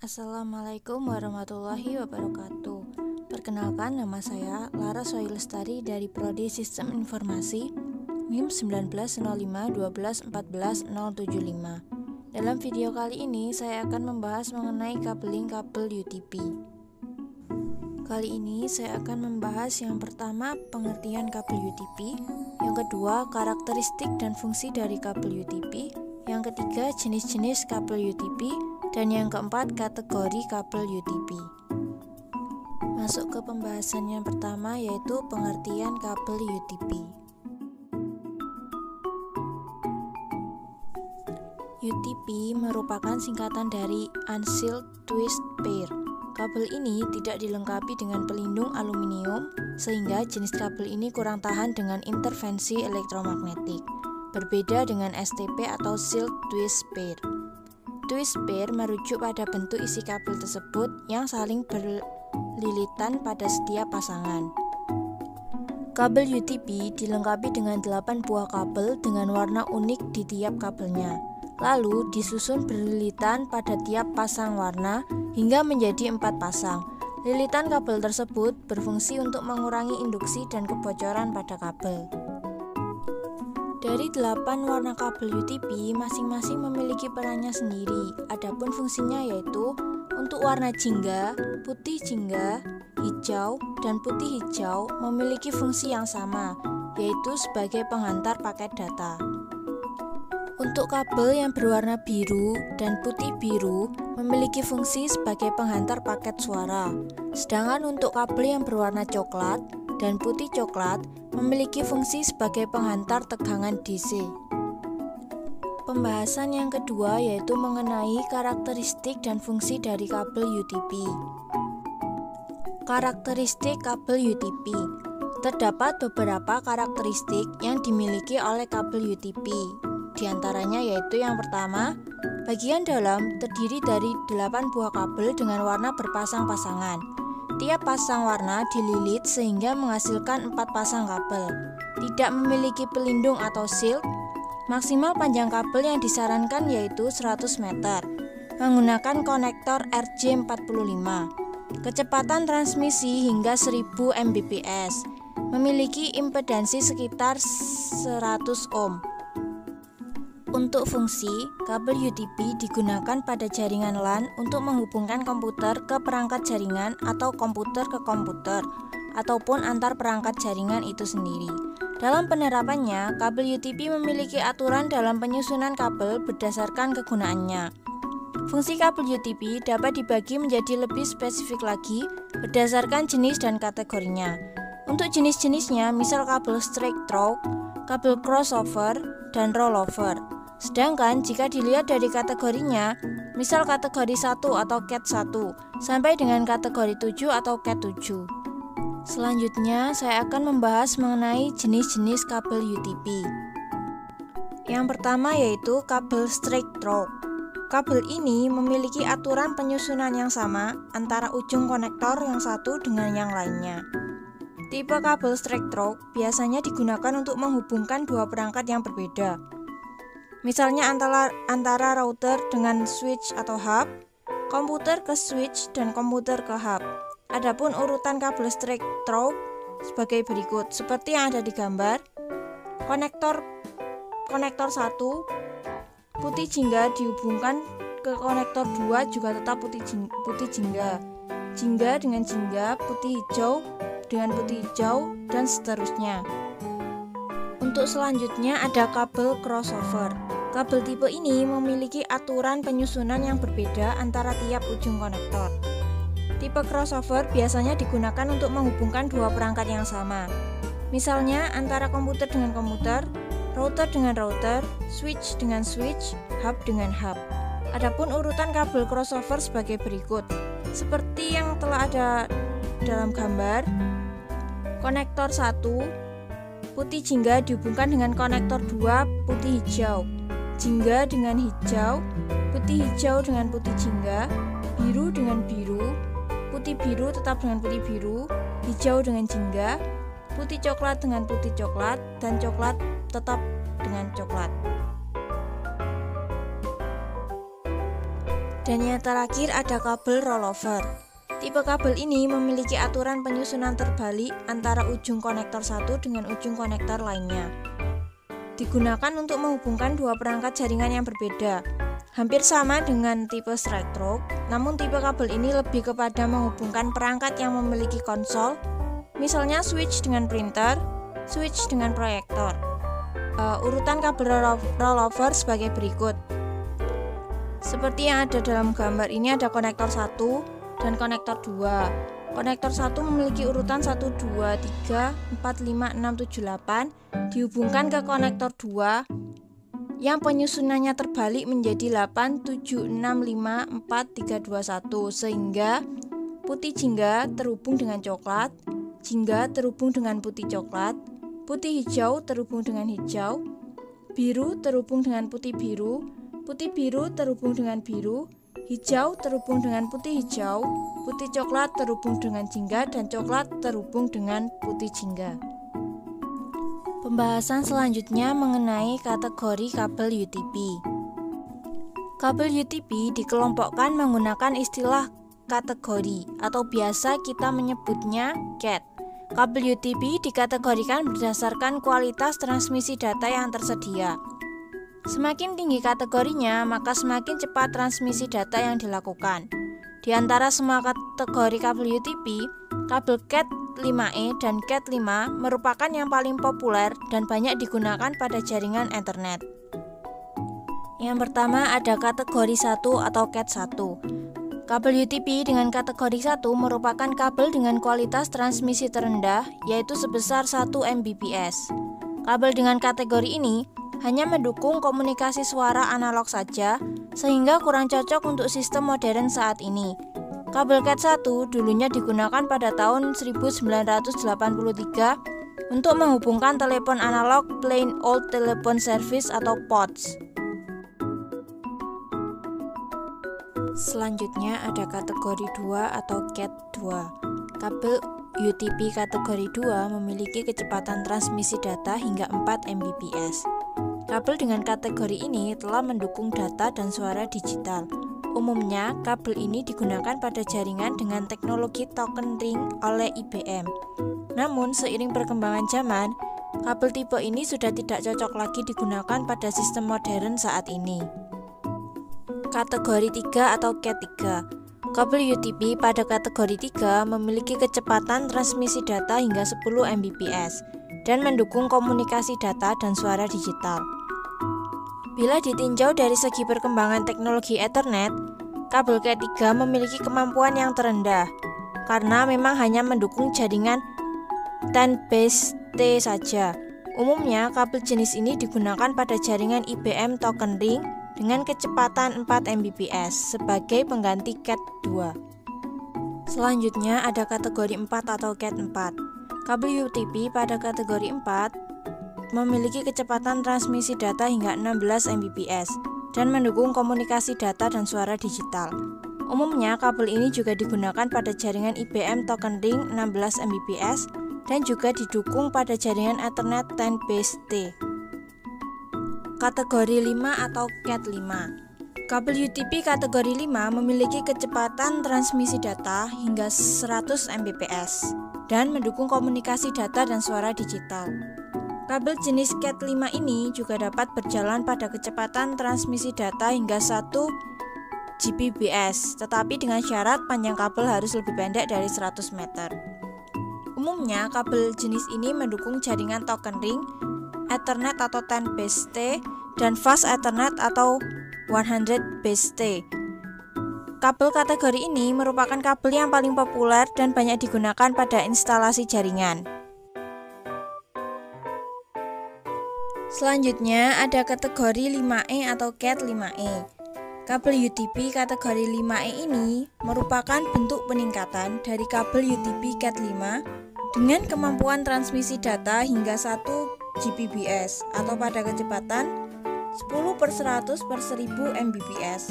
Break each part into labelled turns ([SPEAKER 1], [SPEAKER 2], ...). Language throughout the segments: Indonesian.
[SPEAKER 1] Assalamualaikum warahmatullahi wabarakatuh. Perkenalkan, nama saya Lara Soy Lestari dari Prodi Sistem Informasi NIM 1905-12-14-075. Dalam video kali ini saya akan membahas mengenai kabeling kabel UTP. Kali ini saya akan membahas yang pertama pengertian kabel UTP, yang kedua karakteristik dan fungsi dari kabel UTP, yang ketiga jenis-jenis kabel UTP, dan yang keempat kategori kabel UTP. Masuk ke pembahasan yang pertama, yaitu pengertian kabel UTP. UTP merupakan singkatan dari Unsealed Twist Pair. Kabel ini tidak dilengkapi dengan pelindung aluminium, sehingga jenis kabel ini kurang tahan dengan intervensi elektromagnetik. Berbeda dengan STP atau Sealed Twist Pair. Twist pair merujuk pada bentuk isi kabel tersebut yang saling berlilitan pada setiap pasangan. Kabel UTP dilengkapi dengan 8 buah kabel dengan warna unik di tiap kabelnya, lalu disusun berlilitan pada tiap pasang warna hingga menjadi 4 pasang. Lilitan kabel tersebut berfungsi untuk mengurangi induksi dan kebocoran pada kabel. Dari 8 warna kabel UTP, masing-masing memiliki perannya sendiri. Adapun fungsinya yaitu untuk warna jingga, putih jingga, hijau, dan putih hijau memiliki fungsi yang sama, yaitu sebagai penghantar paket data. Untuk kabel yang berwarna biru dan putih biru memiliki fungsi sebagai penghantar paket suara. Sedangkan untuk kabel yang berwarna coklat dan putih coklat memiliki fungsi sebagai penghantar tegangan DC. Pembahasan yang kedua yaitu mengenai karakteristik dan fungsi dari kabel UTP. Karakteristik kabel UTP. Terdapat beberapa karakteristik yang dimiliki oleh kabel UTP. Di antaranya yaitu yang pertama, bagian dalam terdiri dari 8 buah kabel dengan warna berpasang-pasangan. Tiap pasang warna dililit sehingga menghasilkan 4 pasang kabel. Tidak memiliki pelindung atau shield. Maksimal panjang kabel yang disarankan yaitu 100 meter. Menggunakan konektor RJ45. Kecepatan transmisi hingga 1000 Mbps. Memiliki impedansi sekitar 100 ohm. Untuk fungsi, kabel UTP digunakan pada jaringan LAN untuk menghubungkan komputer ke perangkat jaringan atau komputer ke komputer, ataupun antar perangkat jaringan itu sendiri. Dalam penerapannya, kabel UTP memiliki aturan dalam penyusunan kabel berdasarkan kegunaannya. Fungsi kabel UTP dapat dibagi menjadi lebih spesifik lagi berdasarkan jenis dan kategorinya. Untuk jenis-jenisnya, misal kabel straight through, kabel crossover, dan rollover. Sedangkan jika dilihat dari kategorinya, misal kategori 1 atau CAT 1 sampai dengan kategori 7 atau CAT 7. Selanjutnya, saya akan membahas mengenai jenis-jenis kabel UTP. Yang pertama yaitu kabel straight through. Kabel ini memiliki aturan penyusunan yang sama antara ujung konektor yang satu dengan yang lainnya. Tipe kabel straight through biasanya digunakan untuk menghubungkan dua perangkat yang berbeda. Misalnya antara router dengan switch atau hub, komputer ke switch, dan komputer ke hub. Adapun urutan kabel straight through sebagai berikut, seperti yang ada di gambar. Konektor 1 putih jingga dihubungkan ke konektor 2 juga tetap putih jingga. Jingga dengan jingga, putih hijau dengan putih hijau, dan seterusnya. Untuk selanjutnya ada kabel crossover. Kabel tipe ini memiliki aturan penyusunan yang berbeda antara tiap ujung konektor. Tipe crossover biasanya digunakan untuk menghubungkan dua perangkat yang sama. Misalnya antara komputer dengan komputer, router dengan router, switch dengan switch, hub dengan hub. Adapun urutan kabel crossover sebagai berikut. Seperti yang telah ada dalam gambar, konektor 1 putih jingga dihubungkan dengan konektor 2 putih hijau, jingga dengan hijau, putih hijau dengan putih jingga, biru dengan biru, putih biru tetap dengan putih biru, hijau dengan jingga, putih coklat dengan putih coklat, dan coklat tetap dengan coklat. Dan yang terakhir ada kabel rollover. Tipe kabel ini memiliki aturan penyusunan terbalik antara ujung konektor satu dengan ujung konektor lainnya. Digunakan untuk menghubungkan dua perangkat jaringan yang berbeda. Hampir sama dengan tipe straight rope, namun tipe kabel ini lebih kepada menghubungkan perangkat yang memiliki konsol, misalnya switch dengan printer, switch dengan proyektor. Urutan kabel rollover sebagai berikut. Seperti yang ada dalam gambar ini, ada konektor 1 dan konektor 2. Konektor 1 memiliki urutan 1, 2, 3, 4, 5, 6, 7, 8 dihubungkan ke konektor 2 yang penyusunannya terbalik menjadi 8, 7, 6, 5, 4, 3, 2, 1 sehingga putih jingga terhubung dengan coklat, jingga terhubung dengan putih coklat, putih hijau terhubung dengan hijau, biru terhubung dengan putih biru, putih biru terhubung dengan biru, hijau terhubung dengan putih hijau, putih coklat terhubung dengan jingga, dan coklat terhubung dengan putih jingga. Pembahasan selanjutnya mengenai kategori kabel UTP. Kabel UTP dikelompokkan menggunakan istilah kategori atau biasa kita menyebutnya CAT. Kabel UTP dikategorikan berdasarkan kualitas transmisi data yang tersedia. Semakin tinggi kategorinya, maka semakin cepat transmisi data yang dilakukan. Di antara semua kategori kabel UTP, kabel Cat 5e dan Cat 5 merupakan yang paling populer dan banyak digunakan pada jaringan Ethernet. Yang pertama ada kategori 1 atau Cat 1. Kabel UTP dengan kategori 1 merupakan kabel dengan kualitas transmisi terendah, yaitu sebesar 1 Mbps. Kabel dengan kategori ini hanya mendukung komunikasi suara analog saja, sehingga kurang cocok untuk sistem modern saat ini. Kabel Cat 1 dulunya digunakan pada tahun 1983 untuk menghubungkan telepon analog Plain Old Telephone Service atau POTS. Selanjutnya ada kategori 2 atau Cat 2. Kabel UTP kategori 2 memiliki kecepatan transmisi data hingga 4 Mbps. Kabel dengan kategori ini telah mendukung data dan suara digital. Umumnya, kabel ini digunakan pada jaringan dengan teknologi token ring oleh IBM. Namun, seiring perkembangan zaman, kabel tipe ini sudah tidak cocok lagi digunakan pada sistem modern saat ini. Kategori 3 atau Cat 3. Kabel UTP pada kategori 3 memiliki kecepatan transmisi data hingga 10 Mbps dan mendukung komunikasi data dan suara digital. Bila ditinjau dari segi perkembangan teknologi Ethernet, kabel Cat 3 memiliki kemampuan yang terendah karena memang hanya mendukung jaringan 10BST saja. Umumnya, kabel jenis ini digunakan pada jaringan IBM token ring dengan kecepatan 4 Mbps sebagai pengganti Cat 2. Selanjutnya ada kategori 4 atau Cat 4. Kabel UTP pada kategori 4 memiliki kecepatan transmisi data hingga 16 Mbps dan mendukung komunikasi data dan suara digital. Umumnya, kabel ini juga digunakan pada jaringan IBM token ring 16 Mbps dan juga didukung pada jaringan Ethernet 10BST. Kategori 5 atau Cat 5. Kabel UTP kategori 5 memiliki kecepatan transmisi data hingga 100 Mbps dan mendukung komunikasi data dan suara digital. Kabel jenis Cat 5 ini juga dapat berjalan pada kecepatan transmisi data hingga 1 Gbps, tetapi dengan syarat panjang kabel harus lebih pendek dari 100 meter. Umumnya, kabel jenis ini mendukung jaringan token ring, Ethernet atau 10BST, dan Fast Ethernet atau 100BST. Kabel kategori ini merupakan kabel yang paling populer dan banyak digunakan pada instalasi jaringan. Selanjutnya ada kategori 5E atau Cat 5e. Kabel UTP kategori 5E ini merupakan bentuk peningkatan dari kabel UTP Cat 5 dengan kemampuan transmisi data hingga 1 Gbps atau pada kecepatan 10/100/1000 Mbps.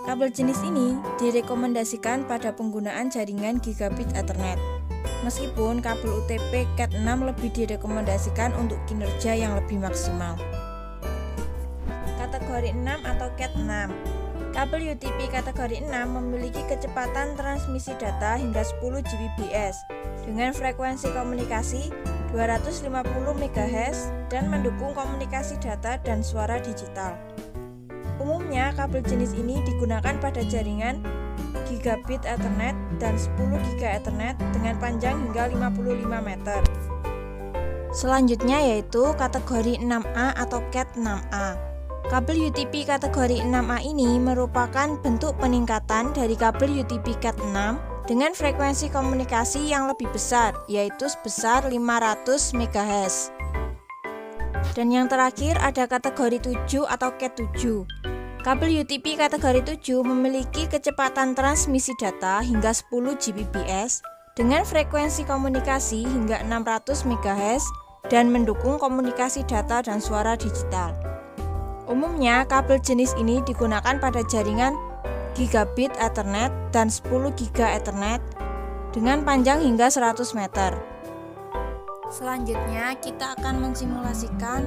[SPEAKER 1] Kabel jenis ini direkomendasikan pada penggunaan jaringan gigabit Ethernet. Meskipun kabel UTP Cat 6 lebih direkomendasikan untuk kinerja yang lebih maksimal. Kategori 6 atau Cat 6. Kabel UTP kategori 6 memiliki kecepatan transmisi data hingga 10 Gbps dengan frekuensi komunikasi 250 MHz dan mendukung komunikasi data dan suara digital. Umumnya, kabel jenis ini digunakan pada jaringan Gigabit Ethernet dan 10 Giga Ethernet dengan panjang hingga 55 meter. Selanjutnya yaitu kategori 6A atau Cat 6A. Kabel UTP kategori 6A ini merupakan bentuk peningkatan dari kabel UTP Cat 6 dengan frekuensi komunikasi yang lebih besar, yaitu sebesar 500 MHz. Dan yang terakhir ada kategori 7 atau Cat 7. Kabel UTP kategori 7 memiliki kecepatan transmisi data hingga 10 Gbps dengan frekuensi komunikasi hingga 600 MHz dan mendukung komunikasi data dan suara digital. Umumnya, kabel jenis ini digunakan pada jaringan Gigabit Ethernet dan 10 Giga Ethernet dengan panjang hingga 100 meter. Selanjutnya, kita akan mensimulasikan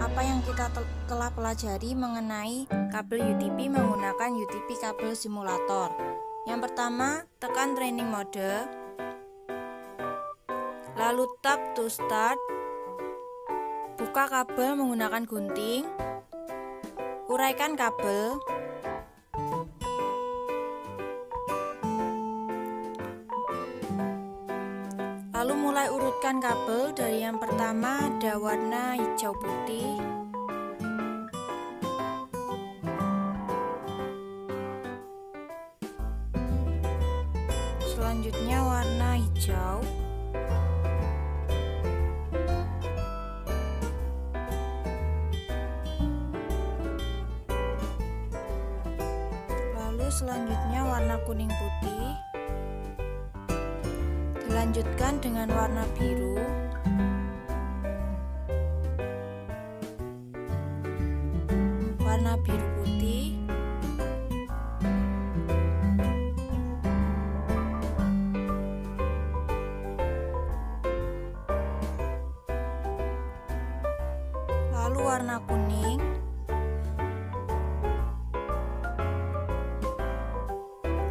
[SPEAKER 1] apa yang kita telah pelajari mengenai kabel UTP menggunakan UTP kabel simulator. Yang pertama, tekan training mode, lalu tap to start, buka kabel menggunakan gunting, uraikan kabel, lalu mulai urutkan kabel dari yang pertama ada warna hijau putih, selanjutnya warna hijau, lalu selanjutnya warna kuning putih, dilanjutkan dengan warna biru, warna biru putih, lalu warna kuning,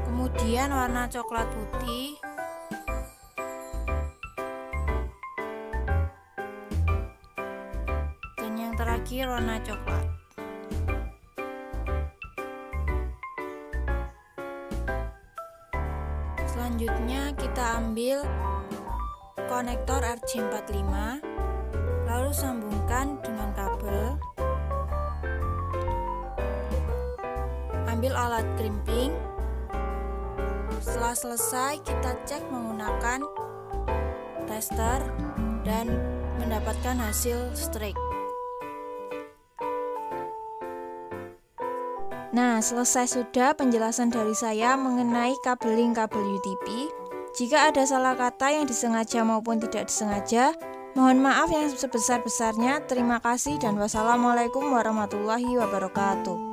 [SPEAKER 1] kemudian warna coklat putih, dan yang terakhir warna coklat. Selanjutnya kita ambil konektor RJ45, lalu sambungkan dengan kabel, ambil alat crimping. Setelah selesai, kita cek menggunakan tester dan mendapatkan hasil strike. Nah, selesai sudah penjelasan dari saya mengenai kabeling kabel UTP. Jika ada salah kata yang disengaja maupun tidak disengaja, mohon maaf yang sebesar-besarnya. Terima kasih dan wassalamualaikum warahmatullahi wabarakatuh.